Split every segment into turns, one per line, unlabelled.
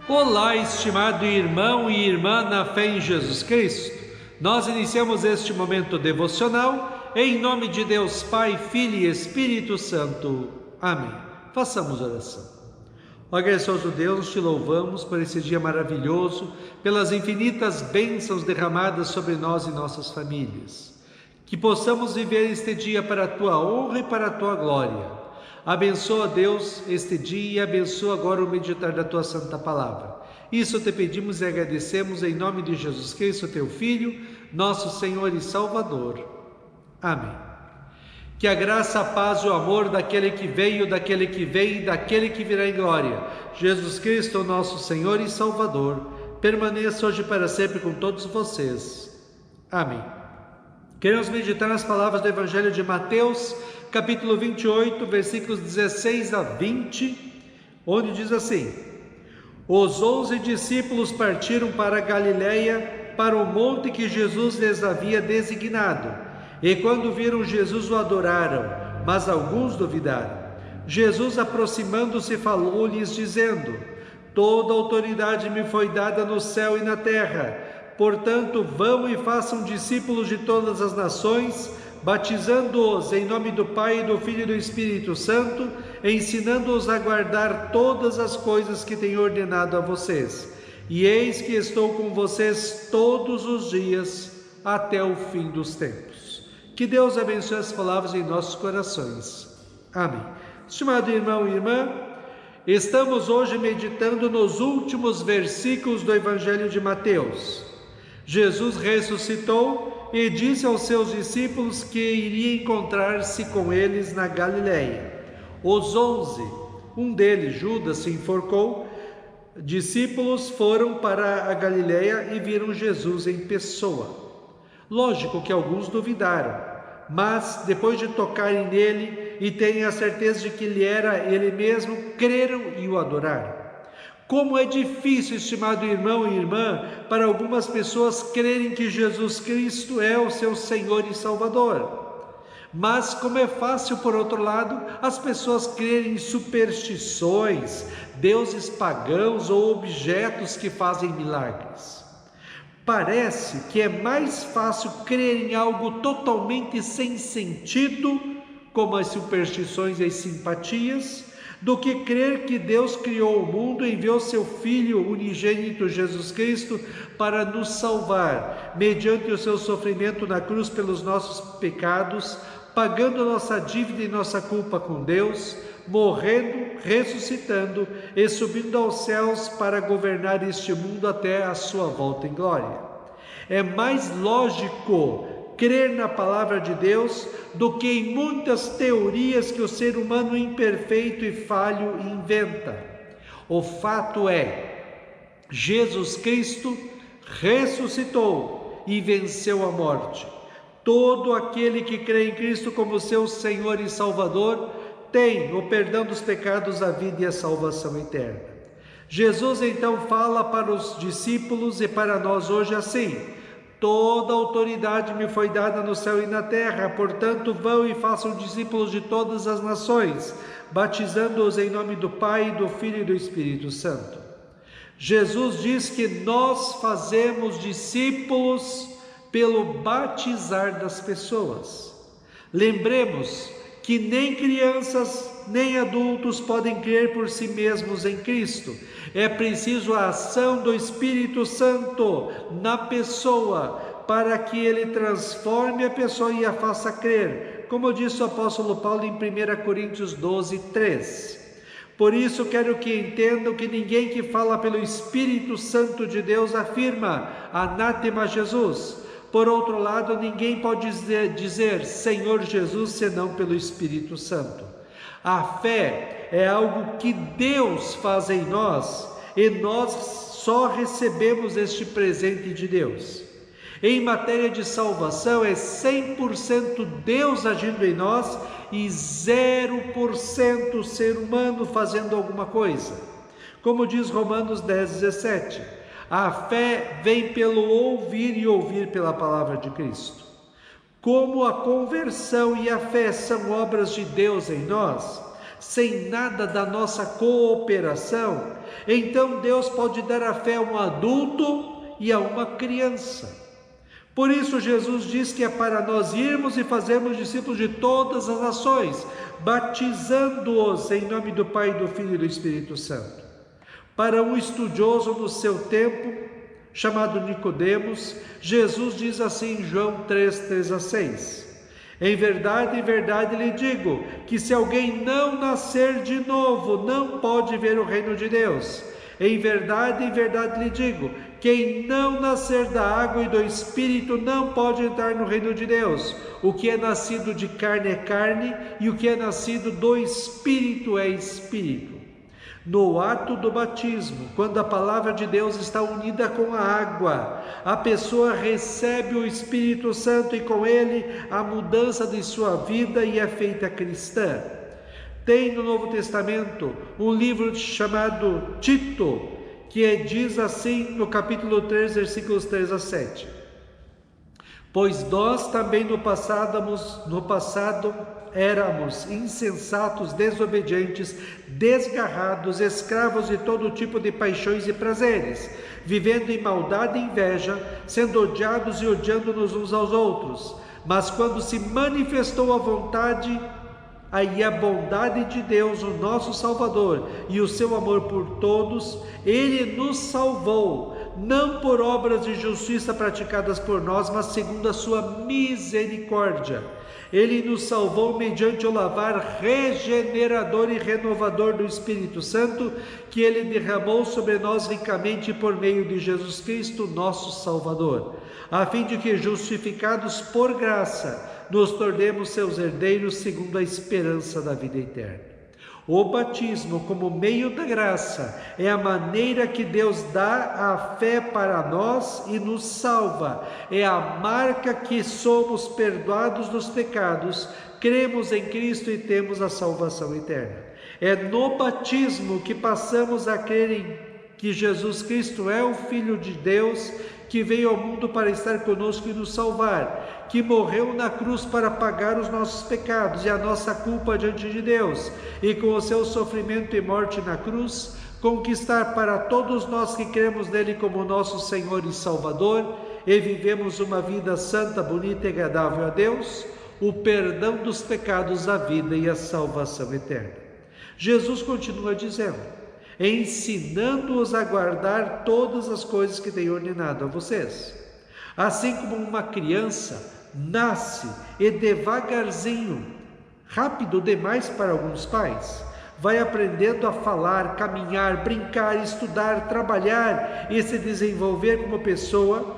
Olá, estimado irmão e irmã na fé em Jesus Cristo. Nós iniciamos este momento devocional em nome de Deus Pai, Filho e Espírito Santo. Amém. Façamos oração. Ó gracioso Deus, te louvamos por esse dia maravilhoso, pelas infinitas bênçãos derramadas sobre nós e nossas famílias. Que possamos viver este dia para a tua honra e para a tua glória. Abençoa, Deus, este dia e abençoa agora o meditar da tua santa palavra. Isso te pedimos e agradecemos em nome de Jesus Cristo, teu Filho, nosso Senhor e Salvador. Amém. Que a graça, a paz e o amor daquele que veio, daquele que vem e daquele que virá em glória, Jesus Cristo, nosso Senhor e Salvador, permaneça hoje para sempre com todos vocês. Amém. Queremos meditar nas palavras do Evangelho de Mateus, capítulo 28, versículos 16 a 20, onde diz assim: Os 11 discípulos partiram para a Galiléia, para o monte que Jesus lhes havia designado. E quando viram Jesus, o adoraram, mas alguns duvidaram. Jesus, aproximando-se, falou-lhes, dizendo: Toda autoridade me foi dada no céu e na terra. Portanto, vão e façam discípulos de todas as nações, batizando-os em nome do Pai, do Filho e do Espírito Santo, ensinando-os a guardar todas as coisas que tenho ordenado a vocês. E eis que estou com vocês todos os dias, até o fim dos tempos. Que Deus abençoe as palavras em nossos corações. Amém. Estimado irmão e irmã, estamos hoje meditando nos últimos versículos do Evangelho de Mateus. Jesus ressuscitou e disse aos seus discípulos que iria encontrar-se com eles na Galiléia. Os 11, um deles, Judas, se enforcou. Discípulos foram para a Galiléia e viram Jesus em pessoa. Lógico que alguns duvidaram, mas depois de tocarem nele e terem a certeza de que ele era ele mesmo, creram e o adoraram. Como é difícil, estimado irmão e irmã, para algumas pessoas crerem que Jesus Cristo é o seu Senhor e Salvador. Mas como é fácil, por outro lado, as pessoas crerem em superstições, deuses pagãos ou objetos que fazem milagres. Parece que é mais fácil crer em algo totalmente sem sentido, como as superstições e as simpatias, do que crer que Deus criou o mundo e enviou seu Filho unigênito Jesus Cristo para nos salvar, mediante o seu sofrimento na cruz pelos nossos pecados, pagando nossa dívida e nossa culpa com Deus, morrendo, ressuscitando e subindo aos céus para governar este mundo até a sua volta em glória. É mais lógico crer na palavra de Deus do que em muitas teorias que o ser humano imperfeito e falho inventa. O fato é, Jesus Cristo ressuscitou e venceu a morte. Todo aquele que crê em Cristo como seu Senhor e Salvador tem o perdão dos pecados, a vida e a salvação eterna. Jesus então fala para os discípulos e para nós hoje assim: Toda autoridade me foi dada no céu e na terra, portanto vão e façam discípulos de todas as nações, batizando-os em nome do Pai, do Filho e do Espírito Santo. Jesus diz que nós fazemos discípulos pelo batizar das pessoas. Lembremos que nem crianças nem adultos podem crer por si mesmos em Cristo. É preciso a ação do Espírito Santo na pessoa para que ele transforme a pessoa e a faça crer, como disse o apóstolo Paulo em 1 Coríntios 12, 3. Por isso quero que entendam que ninguém que fala pelo Espírito Santo de Deus afirma anátema Jesus. Por outro lado, ninguém pode dizer Senhor Jesus senão pelo Espírito Santo. A fé é algo que Deus faz em nós e nós só recebemos este presente de Deus. Em matéria de salvação, é 100% Deus agindo em nós e 0% ser humano fazendo alguma coisa. Como diz Romanos 10, 17, a fé vem pelo ouvir e ouvir pela palavra de Cristo. Como a conversão e a fé são obras de Deus em nós, sem nada da nossa cooperação, então Deus pode dar a fé a um adulto e a uma criança. Por isso Jesus diz que é para nós irmos e fazermos discípulos de todas as nações, batizando-os em nome do Pai, do Filho e do Espírito Santo. Para um estudioso no seu tempo, chamado Nicodemos, Jesus diz assim em João 3:3-6: em verdade, lhe digo, que se alguém não nascer de novo, não pode ver o reino de Deus. Em verdade, lhe digo, quem não nascer da água e do Espírito não pode entrar no reino de Deus. O que é nascido de carne é carne, e o que é nascido do Espírito é Espírito. No ato do batismo, quando a palavra de Deus está unida com a água, a pessoa recebe o Espírito Santo e com ele a mudança de sua vida e é feita cristã. Tem no Novo Testamento um livro chamado Tito, que diz assim no capítulo 3, versículos 3-7: pois nós também no passado éramos insensatos, desobedientes, desgarrados, escravos de todo tipo de paixões e prazeres, vivendo em maldade e inveja, sendo odiados e odiando-nos uns aos outros. Mas quando se manifestou a vontade, aí a bondade de Deus, o nosso Salvador, e o seu amor por todos, Ele nos salvou, não por obras de justiça praticadas por nós, mas segundo a sua misericórdia. Ele nos salvou mediante o lavar regenerador e renovador do Espírito Santo, que Ele derramou sobre nós ricamente por meio de Jesus Cristo, nosso Salvador, a fim de que, justificados por graça, nos tornemos seus herdeiros segundo a esperança da vida eterna. O batismo, como meio da graça, é a maneira que Deus dá a fé para nós e nos salva. É a marca que somos perdoados dos pecados, cremos em Cristo e temos a salvação eterna. É no batismo que passamos a crer em que Jesus Cristo é o Filho de Deus, que veio ao mundo para estar conosco e nos salvar, que morreu na cruz para pagar os nossos pecados e a nossa culpa diante de Deus, e com o seu sofrimento e morte na cruz, conquistar para todos nós que cremos nele como nosso Senhor e Salvador, e vivemos uma vida santa, bonita e agradável a Deus, o perdão dos pecados, a vida e a salvação eterna. Jesus continua dizendo: ensinando-os a guardar todas as coisas que tenho ordenado a vocês. Assim como uma criança nasce e devagarzinho, rápido demais para alguns pais, vai aprendendo a falar, caminhar, brincar, estudar, trabalhar e se desenvolver como pessoa,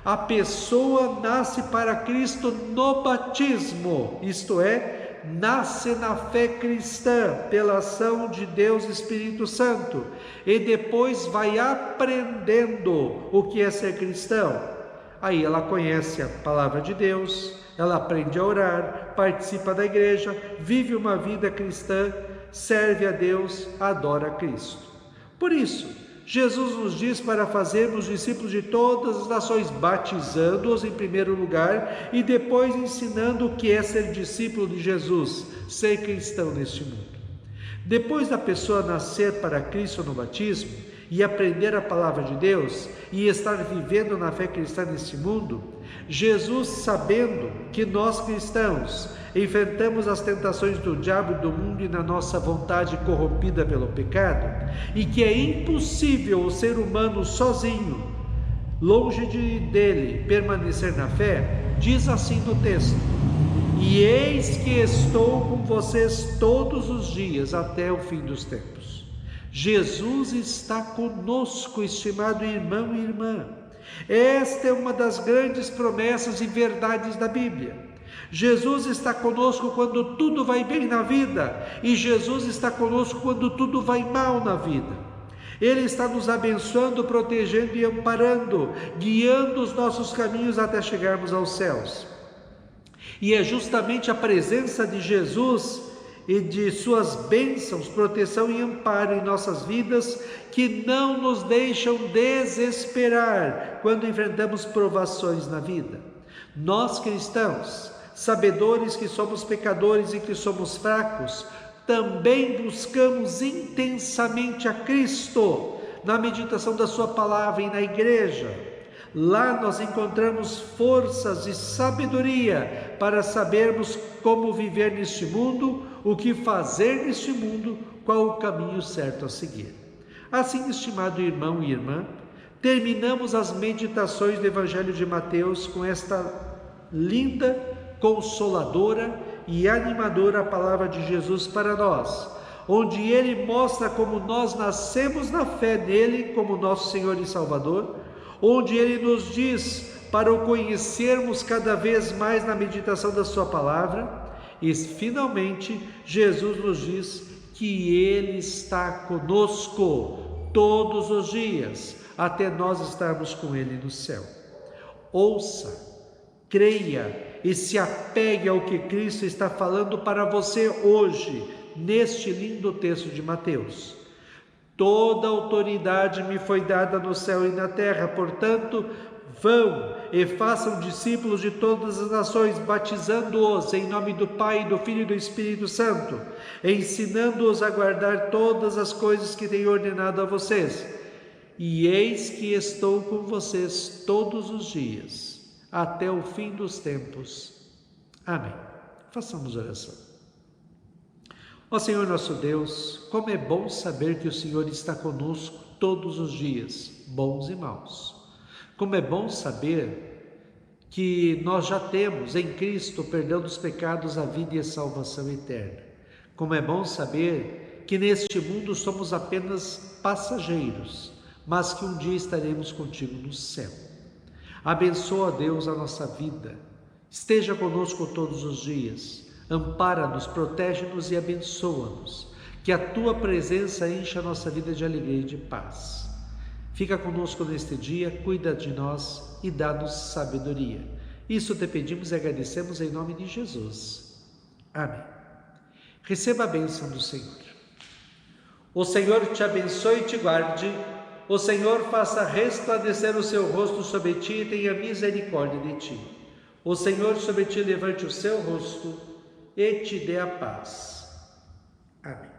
a pessoa nasce para Cristo no batismo, isto é, nasce na fé cristã pela ação de Deus Espírito Santo e depois vai aprendendo o que é ser cristão. Aí ela conhece a palavra de Deus, ela aprende a orar, participa da igreja, vive uma vida cristã, serve a Deus, adora a Cristo. Por isso, Jesus nos diz para fazermos discípulos de todas as nações, batizando-os em primeiro lugar e depois ensinando o que é ser discípulo de Jesus, ser cristão neste mundo. Depois da pessoa nascer para Cristo no batismo e aprender a palavra de Deus e estar vivendo na fé cristã neste mundo, Jesus, sabendo que nós cristãos enfrentamos as tentações do diabo e do mundo e na nossa vontade corrompida pelo pecado, e que é impossível o ser humano sozinho, longe dele, permanecer na fé, diz assim no texto: e eis que estou com vocês todos os dias até o fim dos tempos. Jesus está conosco, estimado irmão e irmã. Esta é uma das grandes promessas e verdades da Bíblia. Jesus está conosco quando tudo vai bem na vida, e Jesus está conosco quando tudo vai mal na vida. Ele está nos abençoando, protegendo e amparando, guiando os nossos caminhos até chegarmos aos céus. E é justamente a presença de Jesus e de suas bênçãos, proteção e amparo em nossas vidas que não nos deixam desesperar quando enfrentamos provações na vida. Nós cristãos, sabedores que somos pecadores e que somos fracos, também buscamos intensamente a Cristo na meditação da sua palavra e na igreja. Lá nós encontramos forças e sabedoria para sabermos como viver neste mundo, o que fazer neste mundo, qual o caminho certo a seguir. Assim, estimado irmão e irmã, terminamos as meditações do Evangelho de Mateus com esta linda, consoladora e animadora palavra de Jesus para nós, onde Ele mostra como nós nascemos na fé nele como nosso Senhor e Salvador, onde Ele nos diz para o conhecermos cada vez mais na meditação da sua palavra, e finalmente Jesus nos diz que Ele está conosco todos os dias, até nós estarmos com Ele no céu. Ouça, creia e se apegue ao que Cristo está falando para você hoje, neste lindo texto de Mateus. Toda autoridade me foi dada no céu e na terra, portanto, vão e façam discípulos de todas as nações, batizando-os em nome do Pai, do Filho e do Espírito Santo, ensinando-os a guardar todas as coisas que tenho ordenado a vocês. E eis que estou com vocês todos os dias, até o fim dos tempos. Amém. Façamos oração. Ó Senhor nosso Deus, como é bom saber que o Senhor está conosco todos os dias, bons e maus. Como é bom saber que nós já temos em Cristo o perdão dos pecados, a vida e a salvação eterna. Como é bom saber que neste mundo somos apenas passageiros, mas que um dia estaremos contigo no céu. Abençoa, Deus, a nossa vida. Esteja conosco todos os dias. Ampara-nos, protege-nos e abençoa-nos. Que a Tua presença encha a nossa vida de alegria e de paz. Fica conosco neste dia, cuida de nós e dá-nos sabedoria. Isso te pedimos e agradecemos em nome de Jesus. Amém. Receba a bênção do Senhor. O Senhor te abençoe e te guarde. O Senhor faça resplandecer o seu rosto sobre ti e tenha misericórdia de ti. O Senhor sobre ti levante o seu rosto e te dê a paz. Amém.